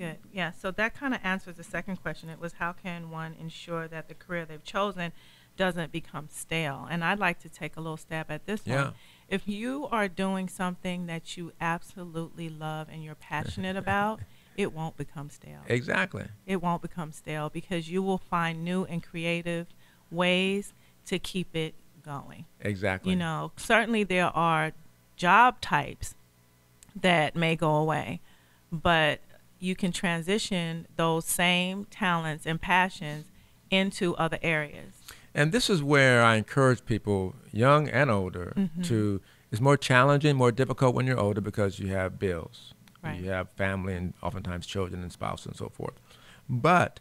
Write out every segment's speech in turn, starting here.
good. Yeah, so that kind of answers the second question. It was how can one ensure that the career they've chosen doesn't become stale? And I'd like to take a little stab at this Yeah. one. If you are doing something that you absolutely love and you're passionate about, it won't become stale. Exactly. It won't become stale because you will find new and creative ways to keep it going. Exactly. Certainly there are job types that may go away, but you can transition those same talents and passions into other areas. And this is where I encourage people, young and older, Mm-hmm. it's more challenging, more difficult when you're older because you have bills. Right. You have family and oftentimes children and spouse and so forth. But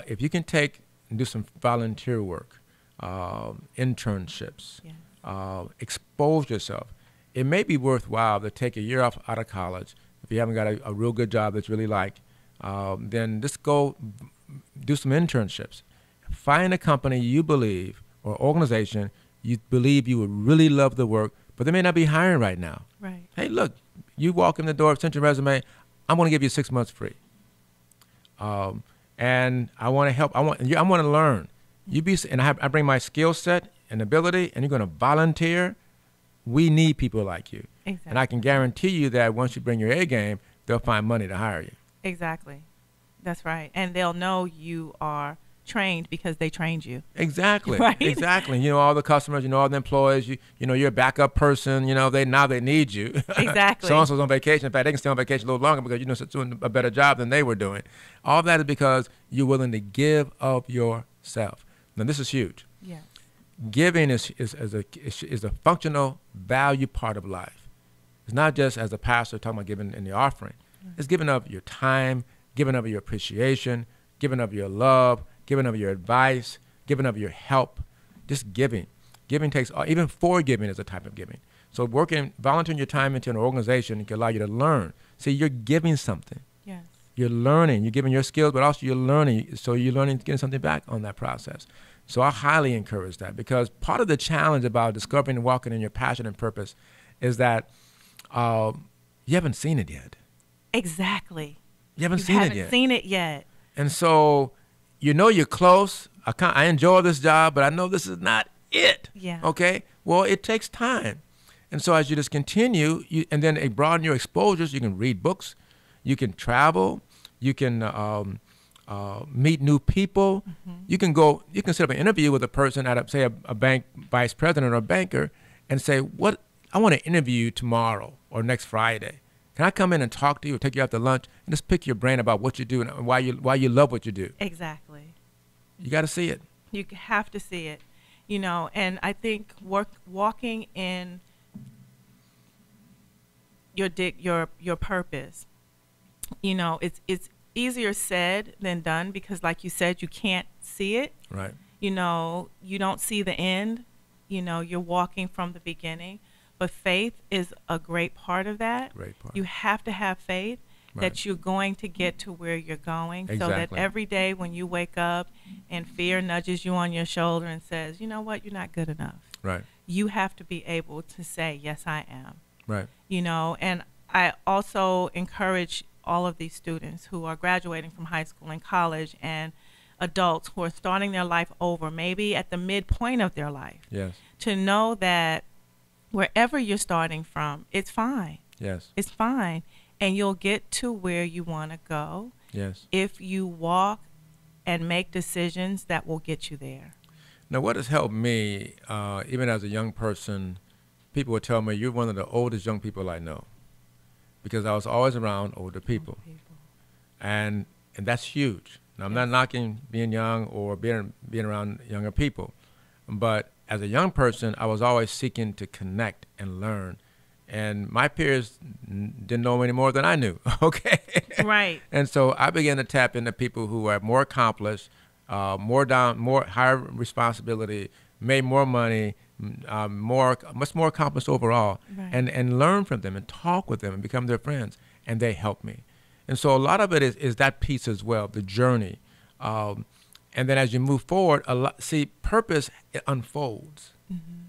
if you can take and do some volunteer work, internships, Yes. expose yourself, it may be worthwhile to take a year off out of college. If you haven't got a real good job that you really like, then just go do some internships. Find a company you believe or organization you believe you would really love the work, but they may not be hiring right now. Right. Hey, look, you walk in the door, send your resume. I'm going to give you 6 months free. And I want to help. I want to learn. I bring my skill set and ability, and you're going to volunteer. We need people like you. Exactly. And I can guarantee you that once you bring your A game, they'll find money to hire you. Exactly. That's right. And they'll know you are trained because they trained you. Exactly. Right? Exactly. All the customers, all the employees, you're a backup person, they need you. Exactly. So-and-so's on vacation. In fact, they can stay on vacation a little longer because you're doing a better job than they were doing. All that is because you're willing to give of yourself. Now, this is huge. Yes. Giving is a functional value part of life. It's not just as a pastor talking about giving in the offering. It's giving of your time, giving of your appreciation, giving of your love, giving of your advice, giving of your help. Just giving. Giving takes, even forgiving is a type of giving. So volunteering your time into an organization can allow you to learn. See, you're giving something. Yes. You're learning. You're giving your skills, but also you're learning. So you're learning, getting something back on that process. So I highly encourage that because part of the challenge about discovering and walking in your passion and purpose is that you haven't seen it yet. Exactly. You haven't seen it yet. And so you're close. I enjoy this job, but I know this is not it. Yeah. Okay? Well, it takes time. And so as you just continue, and then broaden your exposures, you can read books, you can travel, you can meet new people. Mm-hmm. You can set up an interview with a person at, say, a bank vice president or a banker and say, I want to interview you tomorrow or next Friday. Can I come in and talk to you or take you out to lunch and just pick your brain about what you do and why you love what you do? Exactly. You got to see it. You have to see it. And I think walking in your purpose, it's easier said than done because, like you said, you can't see it. Right. You don't see the end. You're walking from the beginning. But faith is a great part of that. Great part. You have to have faith that you're going to get to where you're going. Exactly. So that every day when you wake up and fear nudges you on your shoulder and says, you know what, you're not good enough. Right. You have to be able to say, yes, I am. Right. And I also encourage all of these students who are graduating from high school and college and adults who are starting their life over, maybe at the midpoint of their life. Yes. To know that wherever you're starting from, it's fine. Yes. It's fine. And you'll get to where you want to go. Yes. If you walk and make decisions that will get you there. Now, what has helped me, even as a young person, people would tell me, you're one of the oldest young people I know. Because I was always around older people. And that's huge. Now, I'm not knocking being young or being around younger people. But as a young person, I was always seeking to connect and learn. And my peers didn't know any more than I knew, okay? Right. And so I began to tap into people who are more accomplished, more higher responsibility, made more money, much more accomplished overall, right. and learn from them and talk with them and become their friends. And they helped me. And so a lot of it is that piece as well, the journey. And then as you move forward, purpose, it unfolds. Mm-hmm.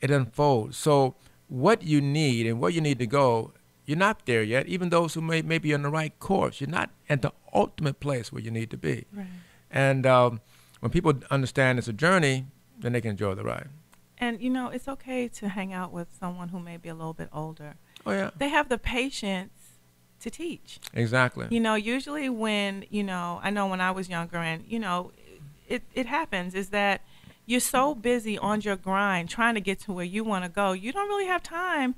It unfolds. So what you need and where you need to go, You're not there yet. Even those who may be on the right course, you're not at the ultimate place where you need to be. Right. And when people understand it's a journey, then they can enjoy the ride. And, you know, it's okay to hang out with someone who may be a little bit older. Oh, yeah. They have the patience to teach. Exactly. You know, usually when, you know, I know when I was younger and, you know, it happens is that you're so busy on your grind trying to get to where you want to go. You don't really have time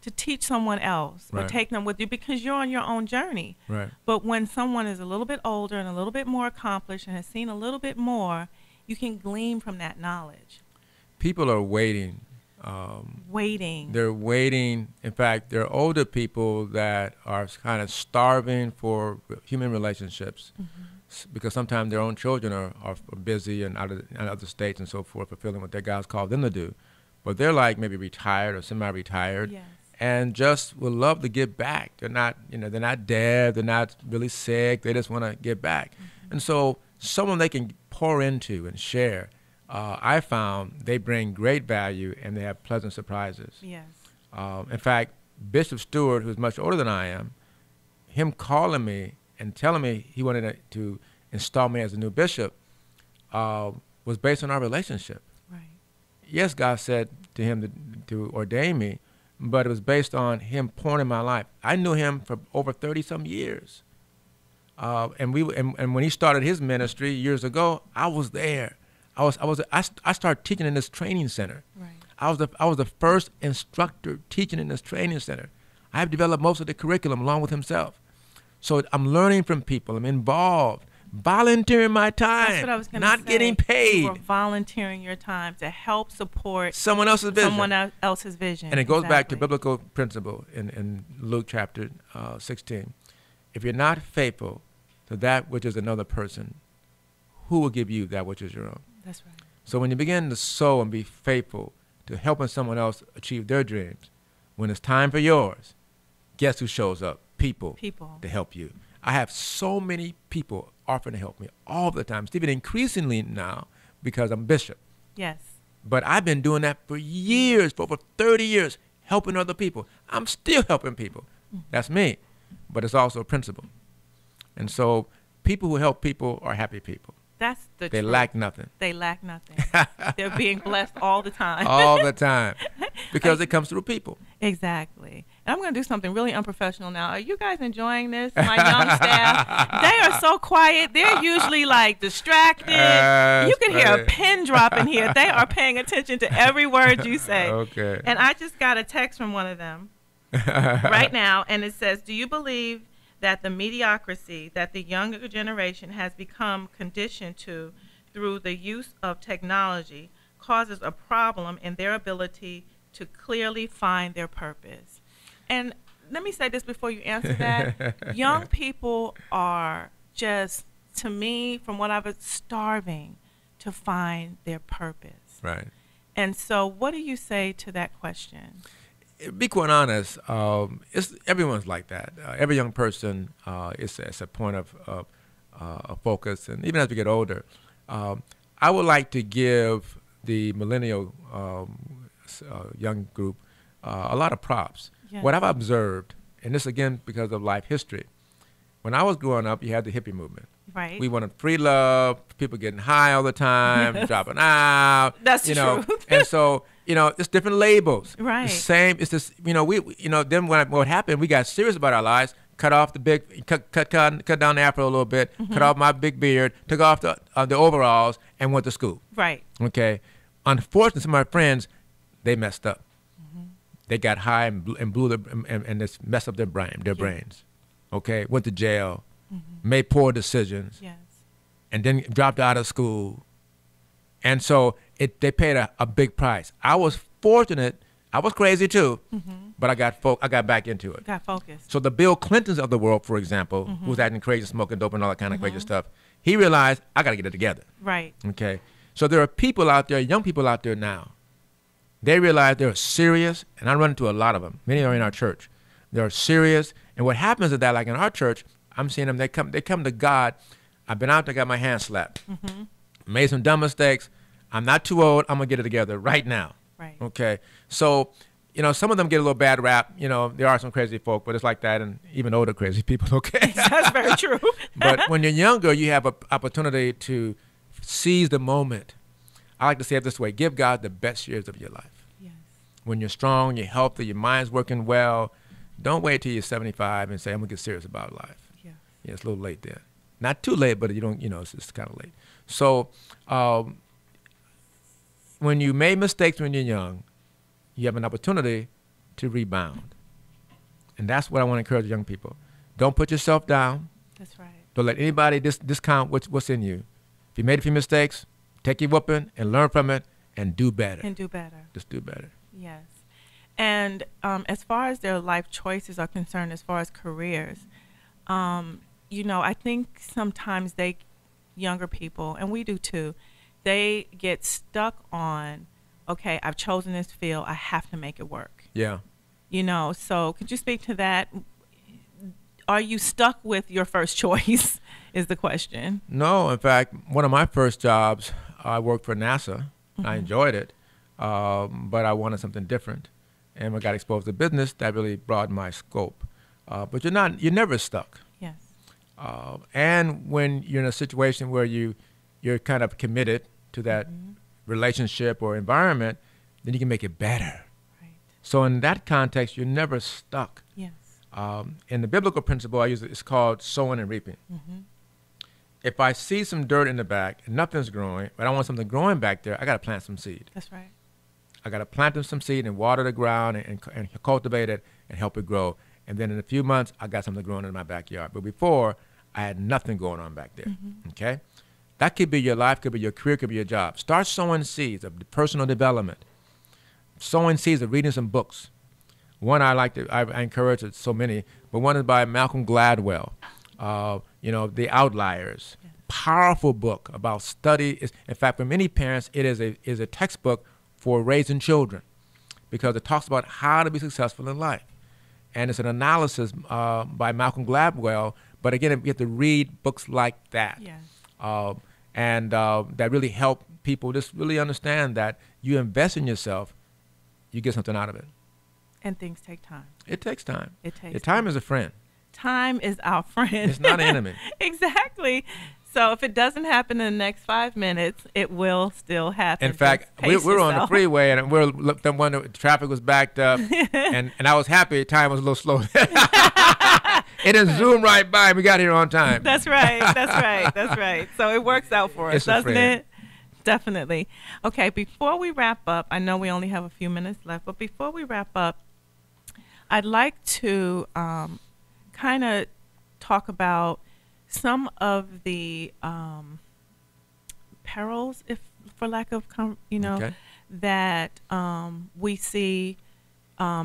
to teach someone else or Right. take them with you because you're on your own journey. Right. But when someone is a little bit older and a little bit more accomplished and has seen a little bit more, you can glean from that knowledge. People are waiting. Waiting. They're waiting. In fact, there are older people that are kind of starving for human relationships because sometimes their own children are busy and out of in other states and so forth, fulfilling what their God's called them to do. But they're like maybe retired or semi-retired. Yes. And just would love to give back. They're not, you know, they're not dead. They're not really sick. They just want to give back. And so someone they can pour into and share. I found they bring great value and they have pleasant surprises. Yes. In fact, Bishop Stewart, who's much older than I am, him calling me and telling me he wanted to install me as a new bishop was based on our relationship. Right. Yes, God said to him to ordain me, but it was based on him pouring in my life. I knew him for over 30-some years. And when he started his ministry years ago, I was there. I started teaching in this training center. Right. I was the first instructor teaching in this training center. I have developed most of the curriculum along with himself. So I'm learning from people. I'm involved, volunteering my time. That's what I was going to not say. getting paid. You were volunteering your time to help support someone else's vision. Someone else's vision. And it goes back to Exactly. biblical principle in Luke chapter 16. If you're not faithful to that which is another person, who will give you that which is your own? That's right. So when you begin to sow and be faithful to helping someone else achieve their dreams, when it's time for yours, guess who shows up? People to help you. I have so many people offering to help me all the time. It's even increasingly now because I'm bishop. Yes. But I've been doing that for years, for over 30 years, helping other people. I'm still helping people. That's me. But it's also a principle. And so people who help people are happy people. That's the They truth. lack nothing. They lack nothing. They're being blessed all the time. All the time. Because it comes through people. Exactly. And I'm going to do something really unprofessional now. Are you guys enjoying this? My young staff, they are so quiet. They're usually like distracted. You can hear a pin drop in here. They are paying attention to every word you say. Okay. And I just got a text from one of them right now, and it says, do you believe that the mediocrity that the younger generation has become conditioned to through the use of technology causes a problem in their ability to clearly find their purpose? And let me say this before you answer that. Young people are just, to me, from what I've been, starving to find their purpose. Right. And so what do you say to that question? Be quite honest, everyone's like that. Every young person it's a point of focus, and even as we get older, I would like to give the millennial young group a lot of props. Yes. What I've observed, and this again because of life history, when I was growing up, you had the hippie movement. Right. We wanted free love, people getting high all the time, dropping out. That's you the know, truth. And so, it's different labels. Right. The same. It's this. Then what happened? We got serious about our lives. Cut off the big, cut down the afro a little bit. Cut off my big beard. Took off the overalls and went to school. Right. Okay. Unfortunately, some of my friends, they messed up. They got high and blew and just messed up their brains. Okay. Went to jail. Made poor decisions. Yes. And then dropped out of school. And so they paid a big price. I was fortunate. I was crazy too, but I got back into it. Got focused. So the Bill Clintons of the world, for example, who's acting crazy, smoking dope and all that kind of crazy stuff, he realized, I got to get it together. Right. Okay. So there are people out there, young people out there now. They realize they're serious, and I run into a lot of them. Many are in our church. They're serious. And what happens is that, like in our church, I'm seeing them, they come to God. I've been out there, got my hand slapped. Made some dumb mistakes. I'm not too old. I'm going to get it together right now. Right. Okay. So some of them get a little bad rap. There are some crazy folk, but it's like that, and even older crazy people, okay? That's very true. But when you're younger, you have an opportunity to seize the moment. I like to say it this way: give God the best years of your life. Yes. When you're strong, you're healthy, your mind's working well, don't wait till you're 75 and say, I'm going to get serious about life. Yeah. Yeah, it's a little late then. Not too late, but you don't, it's kind of late. So when you made mistakes when you're young, you have an opportunity to rebound. And that's what I want to encourage young people. Don't put yourself down. That's right. Don't let anybody discount what's in you. If you made a few mistakes, take your whooping and learn from it and do better. And do better. Just do better. Yes. And as far as their life choices are concerned, as far as careers, I think sometimes younger people, and we do too, they get stuck on, okay, I've chosen this field, I have to make it work. Yeah. So could you speak to that? Are you stuck with your first choice is the question. No, in fact, one of my first jobs, I worked for NASA. Mm-hmm. I enjoyed it, but I wanted something different. And when I got exposed to business, that really broadened my scope. But you're never stuck. Yes. And when you're in a situation where you're kind of committed to that mm-hmm. relationship or environment, then you can make it better. Right. So in that context, you're never stuck. Yes. In the biblical principle I use, it's called sowing and reaping. Mm-hmm. If I see some dirt in the back and nothing's growing, but I want something growing back there, I got to plant some seed. That's right. I got to plant some seed and water the ground and cultivate it and help it grow. And then in a few months, I got something growing in my backyard. But before, I had nothing going on back there. Mm-hmm. Okay? That could be your life, could be your career, could be your job. Start sowing seeds of personal development. Sowing seeds of reading some books. One I encourage, it's so many, but one is by Malcolm Gladwell, The Outliers. Yes. Powerful book about study. In fact, for many parents, it is a textbook for raising children because it talks about how to be successful in life. And it's an analysis by Malcolm Gladwell, but again, you have to read books like that. Yes. That really help people just really understand that you invest in yourself, you get something out of it. And things take time. It takes time. Time. Time is a friend. Time is our friend. It's not an enemy. Exactly. So if it doesn't happen in the next 5 minutes, it will still happen. In fact, we were on the freeway and the traffic was backed up, and I was happy. Time was a little slow. It didn't zoom right by, and we got here on time. That's right. That's right. So it works out for us, doesn't it? Definitely. Okay, before we wrap up, I know we only have a few minutes left, but before we wrap up, I'd like to kind of talk about some of the perils, if for lack of, okay. that we see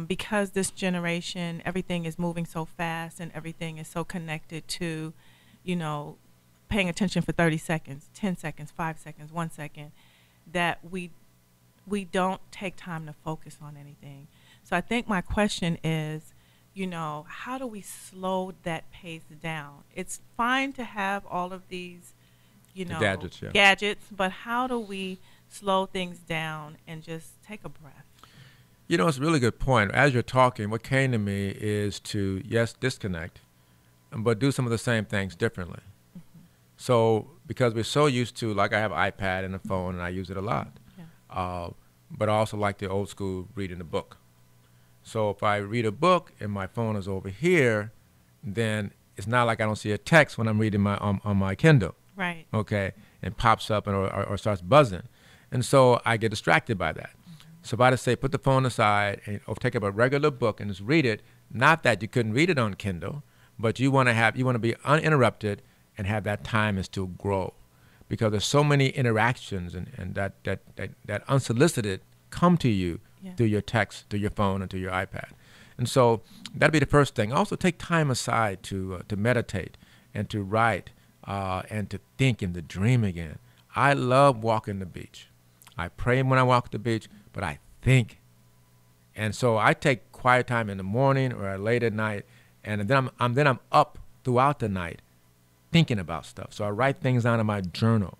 because this generation, everything is moving so fast and everything is so connected to, paying attention for 30 seconds, 10 seconds, 5 seconds, 1 second, that we don't take time to focus on anything. So I think my question is, how do we slow that pace down? It's fine to have all of these, gadgets, but how do we slow things down and just take a breath? It's a really good point. As you're talking, what came to me is to, yes, disconnect, but do some of the same things differently. Mm-hmm. So because we're so used to, like I have an iPad and a phone, and I use it a lot. Yeah. But I also like the old school reading a book. So if I read a book and my phone is over here, then it's not like I don't see a text when I'm reading on my Kindle. Right. Okay, and pops up or starts buzzing. And so I get distracted by that. Mm-hmm. So if I just say put the phone aside or take up a regular book and just read it, not that you couldn't read it on Kindle, but you want to be uninterrupted and have that time and still grow. Because there's so many interactions and that unsolicited come to you. Yeah. Through your text, through your phone, and through your iPad. And so that'd be the first thing. Also take time aside to meditate and to write and to think and to dream again. I love walking the beach. I pray when I walk the beach, but I think. And so I take quiet time in the morning or late at night, and then I'm up throughout the night thinking about stuff. So I write things down in my journal.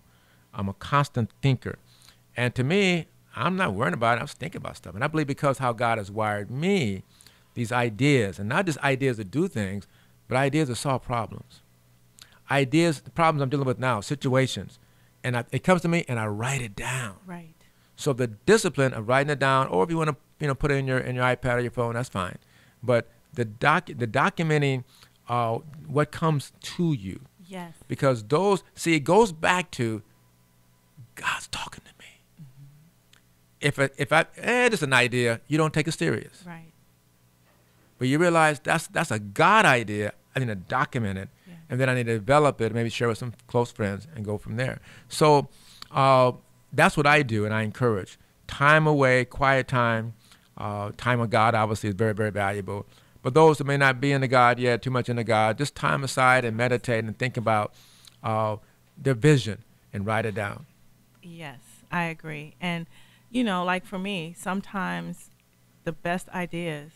I'm a constant thinker. And to me, I'm not worrying about it. I was thinking about stuff. And I believe because how God has wired me, these ideas, and not just ideas to do things, but ideas to solve problems. Ideas, the problems I'm dealing with now, situations. And it comes to me and I write it down. Right. So the discipline of writing it down, or if you want to put it in your iPad or your phone, that's fine. But the documenting what comes to you. Yes. Because it goes back to God's talking to me. Mm-hmm. If I just an idea, you don't take it serious. Right. But you realize that's a God idea. I need to document it, and then I need to develop it, maybe share with some close friends, and go from there. So that's what I do, and I encourage. Time away, quiet time, time with God obviously is very, very valuable. But those that may not be into God yet, too much into God, just time aside and meditate and think about their vision and write it down. Yes, I agree. And, like for me, sometimes the best ideas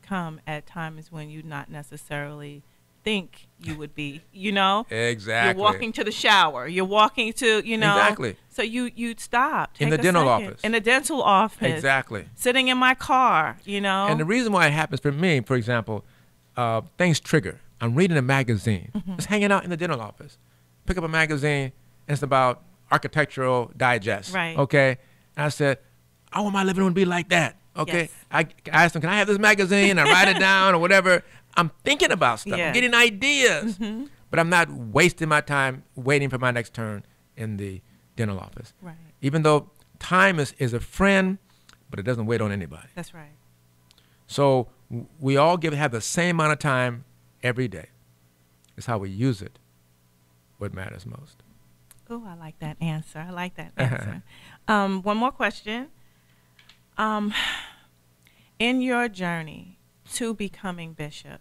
come at times when you not necessarily think you would be, Exactly. You're walking to the shower. You're walking to, Exactly. So you stop. In the dental office. In the dental office. Exactly. Sitting in my car, And the reason why it happens for me, for example, things trigger. I'm reading a magazine. Just hanging out in the dental office. Pick up a magazine, and it's about Architectural Digest. Right. Okay? And I said, I want my living room to be like that. Okay? Yes. I asked them, can I have this magazine? I write it down or whatever. I'm thinking about stuff. Yeah. I'm getting ideas. But I'm not wasting my time waiting for my next turn in the dental office. Right. Even though time is a friend, but it doesn't wait on anybody. That's right. So we all have the same amount of time every day. It's how we use it what matters most. Oh, I like that answer. One more question. In your journey to becoming bishop,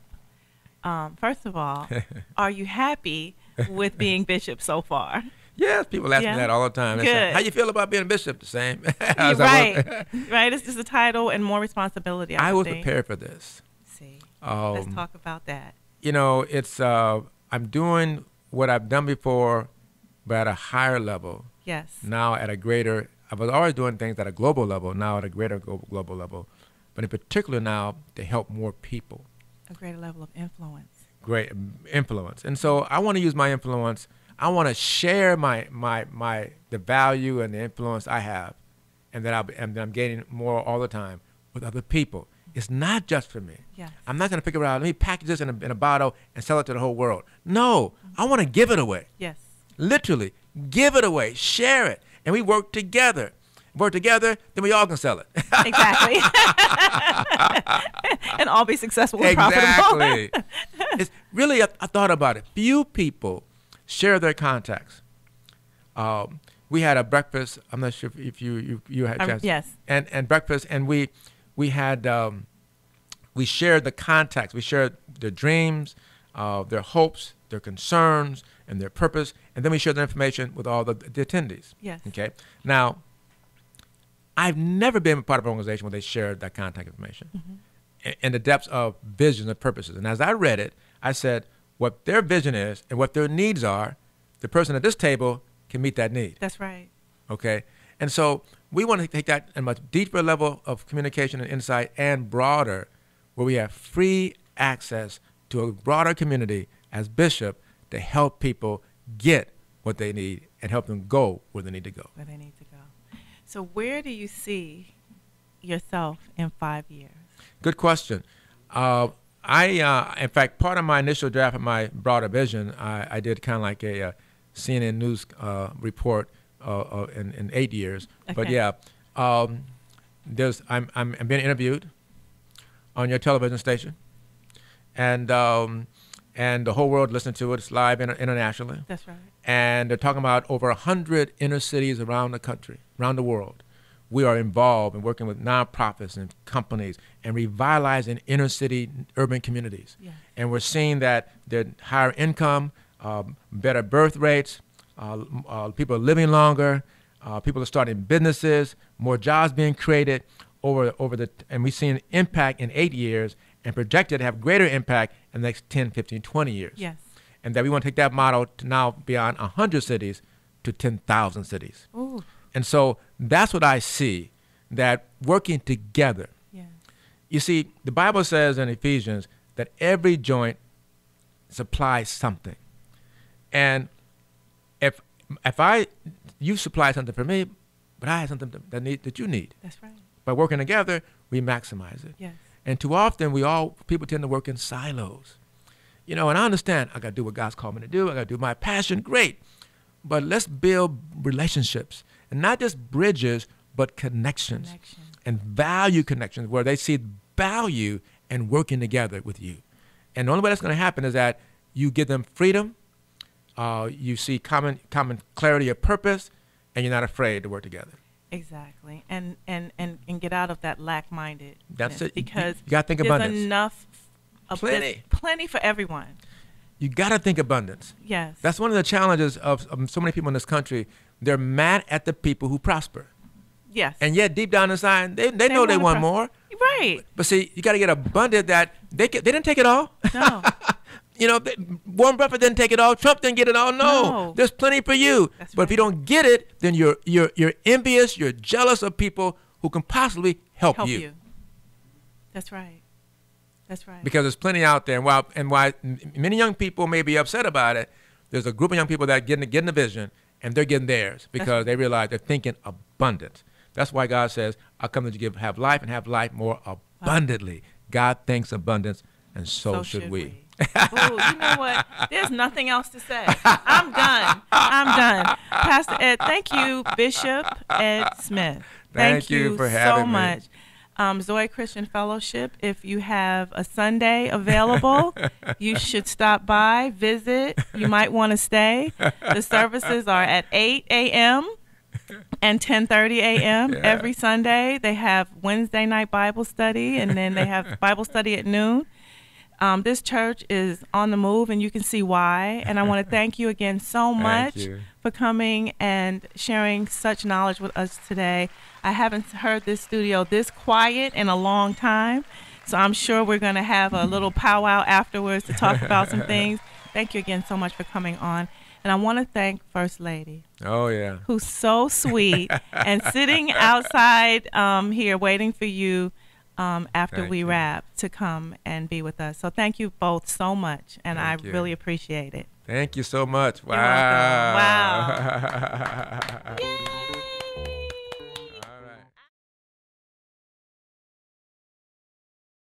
first of all, are you happy with being bishop so far? Yes, people ask me that all the time. They say, how you feel about being a bishop? The same. Right. Right. It's just a title and more responsibility. I was prepared for this. See, let's talk about that. It's I'm doing what I've done before, but at a higher level. Yes. Now at a greater. I was always doing things at a global level. Now at a greater global level, but in particular now to help more people. A greater level of influence. Great influence, and so I want to use my influence. I want to share the value and the influence I have, and that I'm gaining more all the time with other people. It's not just for me. Yes. I'm not going to pick it out. Let me package this in a bottle and sell it to the whole world. No, I want to give it away. Yes. Literally, give it away, share it, and we work together. Then we all can sell it. Exactly. And all be successful and profitable. Exactly. It's really, I thought about it. Few people share their contacts. We had a breakfast. I'm not sure if you had a chance. Yes. And breakfast, and we had we shared the contacts. We shared their dreams, their hopes, their concerns, and their purpose, and then we shared the information with all the attendees. Yes. Okay. Now, I've never been a part of an organization where they shared that contact information in the depths of visions and purposes. And as I read it, I said, what their vision is and what their needs are, the person at this table can meet that need. That's right. Okay? And so we want to take that at a much deeper level of communication and insight and broader, where we have free access to a broader community as bishop to help people get what they need and help them go where they need to go. Where they need to go. So where do you see yourself in 5 years? Good question. In fact, part of my initial draft of my broader vision, I did kind of like a CNN News report in 8 years. Okay. But yeah, I'm being interviewed on your television station, and the whole world listening to it. It's live internationally. That's right. And they're talking about over 100 inner cities around the country, around the world. We are involved in working with nonprofits and companies and revitalizing inner city urban communities. Yes. And we're seeing that there's higher income, better birth rates, people are living longer, people are starting businesses, more jobs being created and we've seen impact in 8 years and projected to have greater impact in the next 10, 15, 20 years. Yes. And that we want to take that model to now beyond 100 cities to 10,000 cities. Ooh. And so that's what I see. that working together. Yes. You see, the Bible says in Ephesians that every joint supplies something. And if you supply something for me, but I have something that you need. That's right. By working together, we maximize it. Yes. And too often, people tend to work in silos. You know, and I understand, I got to do what God's called me to do. I got to do my passion, great. But let's build relationships. And not just bridges, but connections. And value connections where they see value in working together with you. And the only way that's going to happen is that you give them freedom, you see common clarity of purpose, and you're not afraid to work together. Exactly. And get out of that lack-minded. That's it. Because you got to think abundance. There's enough. Plenty for everyone. You got to think abundance. Yes. That's one of the challenges of so many people in this country. They're mad at the people who prosper. Yes. And yet deep down inside, they know they want more. Right. But see, you got to get abundant that they didn't take it all. No. You know, Warren Buffett didn't take it all. Trump didn't get it all. No. There's plenty for you. But if you don't get it, then you're envious. You're jealous of people who can possibly help you. That's right. That's right. Because there's plenty out there. And why many young people may be upset about it, there's a group of young people that getting the vision, and they're getting theirs because they realize they're thinking abundance. That's why God says, I come to have life and have life more abundantly. God thinks abundance, and so should we. Ooh, you know what? There's nothing else to say. I'm done. Pastor Ed, thank you, Bishop Ed Smith. Thank you for having me. So much. Zoe Christian Fellowship, if you have a Sunday available, you should stop by, visit. You might want to stay. The services are at 8 a.m. and 10:30 a.m. every Sunday. They have Wednesday night Bible study, and then they have Bible study at noon. This church is on the move, and you can see why. And I want to thank you again so much for coming and sharing such knowledge with us today. I haven't heard this studio this quiet in a long time, so I'm sure we're going to have a little powwow afterwards to talk about some things. Thank you again so much for coming on. And I want to thank First Lady. Oh, yeah. Who's so sweet and sitting outside here waiting for you after we wrap to come and be with us. So thank you both so much, and I really appreciate it. Thank you so much. Wow. You're welcome. Wow. Yay.